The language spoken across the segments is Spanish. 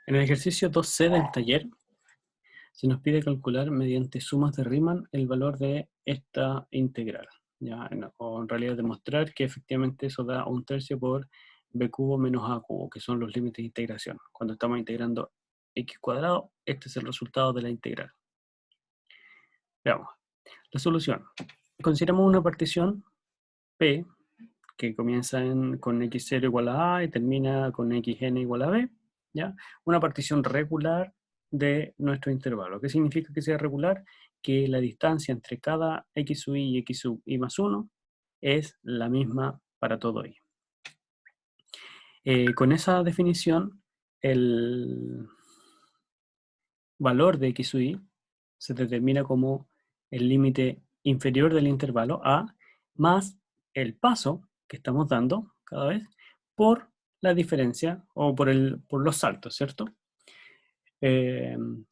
En el ejercicio 2C del taller se nos pide calcular mediante sumas de Riemann el valor de esta integral, ¿ya? O en realidad demostrar que efectivamente eso da 1/3 por b cubo menos a cubo, que son los límites de integración. Cuando estamos integrando x cuadrado, este es el resultado de la integral. Veamos. La solución. Consideramos una partición P que comienza con x0 igual a A y termina con xn igual a B, ¿ya? Una partición regular de nuestro intervalo. ¿Qué significa que sea regular? Que la distancia entre cada x sub i y x sub i más 1 es la misma para todo i. Con esa definición, el valor de x sub i se determina como el límite inferior del intervalo a más el paso que estamos dando cada vez por la diferencia o por los saltos, ¿cierto? En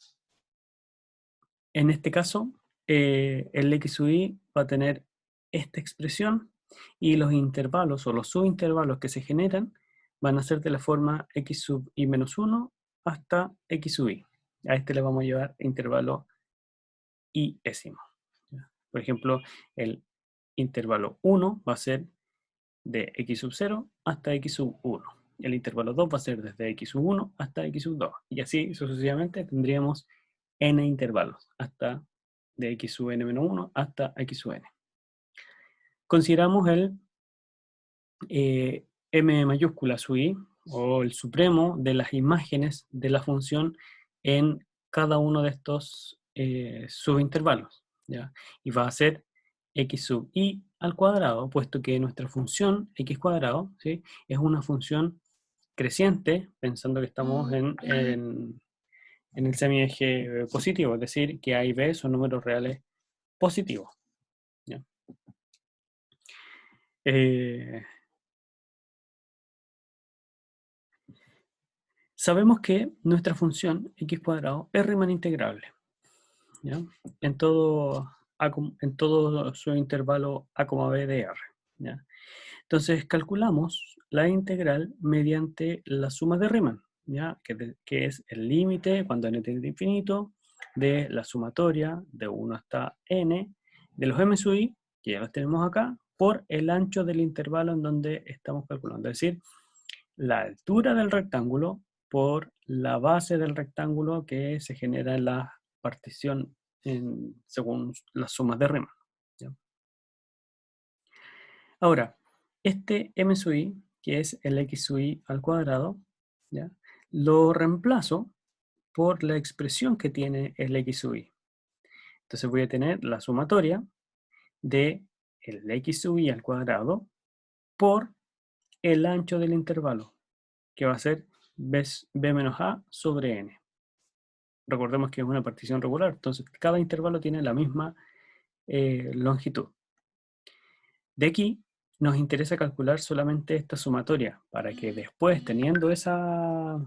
este caso, el x sub i va a tener esta expresión y los intervalos o los subintervalos que se generan van a ser de la forma x sub i menos 1 hasta x sub i. A este le vamos a llevar intervalo i-ésimo. Por ejemplo, el intervalo 1 va a ser de x sub 0 hasta x sub 1. El intervalo 2 va a ser desde x sub 1 hasta x sub 2. Y así sucesivamente tendríamos n intervalos, hasta de x sub n menos 1 hasta x sub n. Consideramos el m mayúscula sub i, o el supremo de las imágenes de la función en cada uno de estos subintervalos, ¿ya? Y va a ser x sub i al cuadrado, puesto que nuestra función x cuadrado, ¿sí?, es una función creciente, pensando que estamos en el semieje positivo, es decir, que a y b son números reales positivos, ¿ya? Sabemos que nuestra función x cuadrado es Riemann integrable, ¿ya? En todo su intervalo a, b de r, ¿ya? Entonces calculamos la integral mediante la suma de Riemann, ¿ya? Que es el límite cuando n tiende a infinito de la sumatoria de 1 hasta n de los m sub i, que ya los tenemos acá, por el ancho del intervalo en donde estamos calculando, es decir, la altura del rectángulo por la base del rectángulo que se genera en la partición según las sumas de Riemann, ¿ya? Ahora, este m sub i, que es el x sub i al cuadrado, ¿ya?, lo reemplazo por la expresión que tiene el x sub i. Entonces voy a tener la sumatoria de el x sub i al cuadrado por el ancho del intervalo, que va a ser b menos a sobre n. Recordemos que es una partición regular, entonces cada intervalo tiene la misma longitud. De aquí nos interesa calcular solamente esta sumatoria, para que después, teniendo ese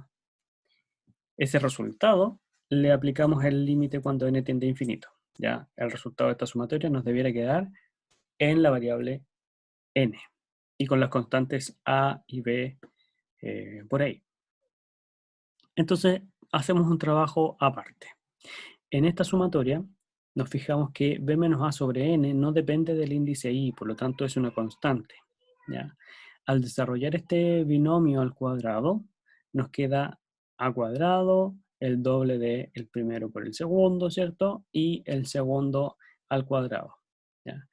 resultado, le aplicamos el límite cuando n tiende a infinito. Ya el resultado de esta sumatoria nos debiera quedar en la variable n, y con las constantes a y b por ahí. Entonces, hacemos un trabajo aparte. En esta sumatoria, nos fijamos que b menos a sobre n no depende del índice i, por lo tanto es una constante, ¿ya? Al desarrollar este binomio al cuadrado, nos queda a cuadrado, el doble del primero por el segundo, ¿cierto? Y el segundo al cuadrado, ¿ya?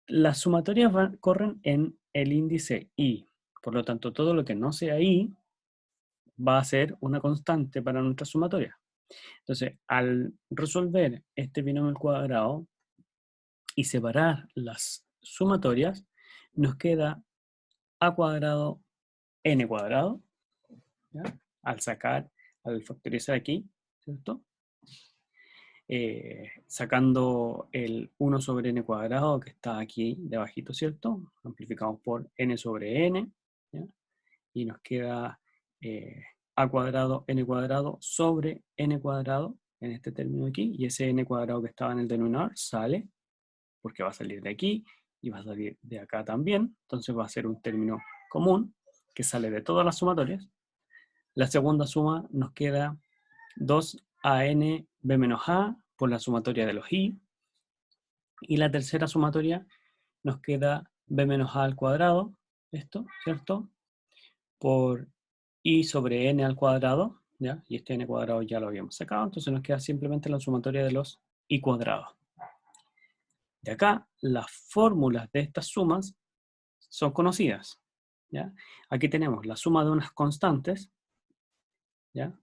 Las sumatorias corren en el índice i, por lo tanto todo lo que no sea i va a ser una constante para nuestra sumatoria. Entonces, al resolver este binomio al cuadrado y separar las sumatorias, nos queda a cuadrado n cuadrado, ¿ya?, al factorizar aquí, ¿cierto? Sacando el 1 sobre n cuadrado que está aquí debajito, ¿cierto? Amplificamos por n sobre n, ¿ya? Y nos queda a cuadrado n cuadrado sobre n cuadrado en este término aquí, y ese n cuadrado que estaba en el denominador sale, porque va a salir de aquí y va a salir de acá también, entonces va a ser un término común que sale de todas las sumatorias. La segunda suma nos queda 2an b menos a por la sumatoria de los i. Y la tercera sumatoria nos queda b menos a al cuadrado, esto, ¿cierto? Por i sobre n al cuadrado, ¿ya? Y este n cuadrado ya lo habíamos sacado, entonces nos queda simplemente la sumatoria de los i cuadrados. De acá, las fórmulas de estas sumas son conocidas, ¿ya? Aquí tenemos la suma de unas constantes, ¿ya?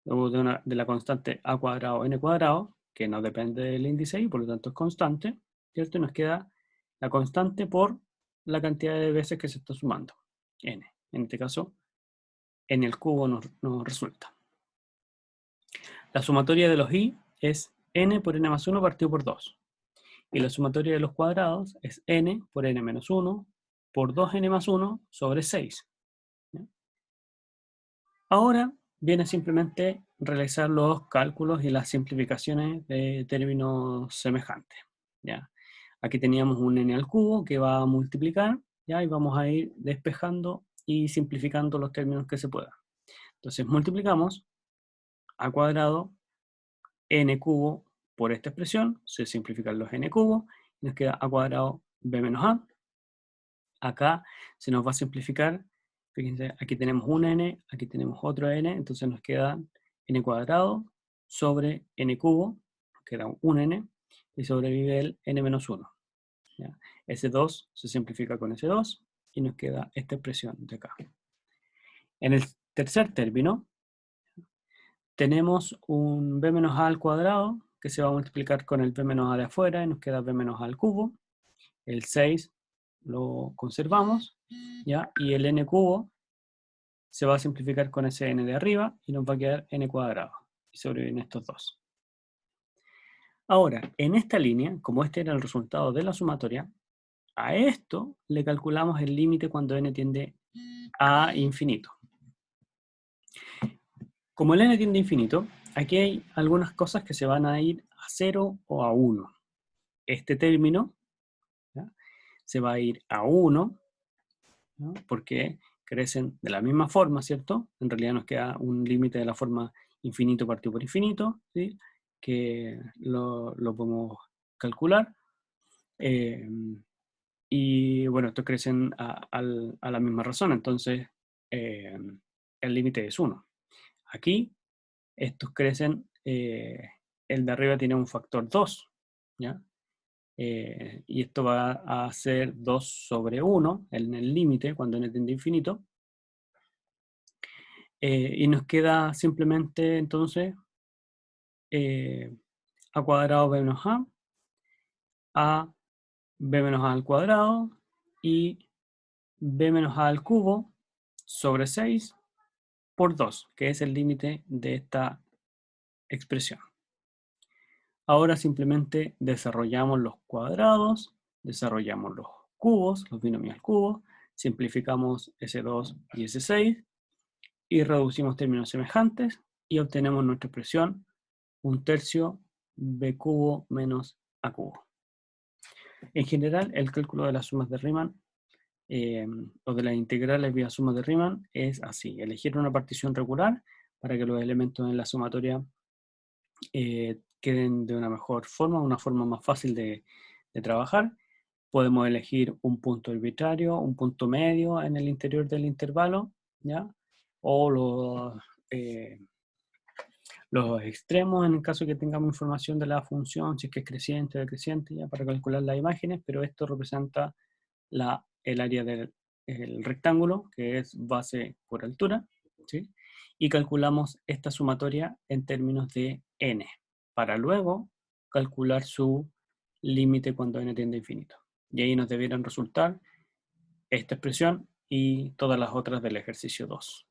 O de la constante a cuadrado n cuadrado, que no depende del índice y por lo tanto es constante, ¿cierto? Y nos queda la constante por la cantidad de veces que se está sumando, n. En este caso, n al cubo nos resulta. La sumatoria de los i es n por n más 1 partido por 2. Y la sumatoria de los cuadrados es n por n menos 1 por 2n más 1 sobre 6. ¿Ya? Ahora viene simplemente realizar los cálculos y las simplificaciones de términos semejantes. ¿Ya? Aquí teníamos un n al cubo que va a multiplicar, ¿ya? Y vamos a ir despejando y simplificando los términos que se puedan. Entonces multiplicamos a cuadrado n cubo por esta expresión, se simplifican los n cubos, y nos queda a cuadrado b menos a. Acá se nos va a simplificar, fíjense, aquí tenemos un n, aquí tenemos otro n, entonces nos queda n cuadrado sobre n cubo, nos queda un n, y sobrevive el n menos 1. ¿Ya? Ese 2 se simplifica con ese 2, y nos queda esta expresión de acá. En el tercer término, tenemos un b menos a al cuadrado, que se va a multiplicar con el b menos a de afuera, y nos queda b menos a al cubo. El 6 lo conservamos, ¿ya? Y el n cubo se va a simplificar con ese n de arriba, y nos va a quedar n cuadrado. Y sobreviven estos dos. Ahora, en esta línea, como este era el resultado de la sumatoria, a esto le calculamos el límite cuando n tiende a infinito. Como el n tiende a infinito, aquí hay algunas cosas que se van a ir a 0 o a 1. Este término, ¿ya?, se va a ir a 1, ¿no?, porque crecen de la misma forma, ¿cierto? En realidad nos queda un límite de la forma infinito partido por infinito, ¿sí?, que lo podemos calcular. Y bueno, estos crecen a la misma razón, entonces el límite es 1. Aquí estos crecen, el de arriba tiene un factor 2, ¿ya? Y esto va a ser 2 sobre 1 en el límite cuando n tiende a infinito. Y nos queda simplemente entonces a cuadrado b menos a b menos a al cuadrado y b menos a al cubo sobre 6 por 2, que es el límite de esta expresión. Ahora simplemente desarrollamos los cuadrados, desarrollamos los cubos, los binomios al cubo, simplificamos ese 2 y ese 6 y reducimos términos semejantes y obtenemos nuestra expresión 1/3 b cubo menos a cubo. En general, el cálculo de las sumas de Riemann o de las integrales vía sumas de Riemann es así: elegir una partición regular para que los elementos en la sumatoria queden de una mejor forma, una forma más fácil de trabajar. Podemos elegir un punto arbitrario, un punto medio en el interior del intervalo, ¿ya? O los extremos en el caso que tengamos información de la función, si es que es creciente o decreciente, ya, para calcular las imágenes, pero esto representa el área del rectángulo, que es base por altura, ¿sí? Y calculamos esta sumatoria en términos de n, para luego calcular su límite cuando n tiende a infinito. Y ahí nos debieran resultar esta expresión y todas las otras del ejercicio 2.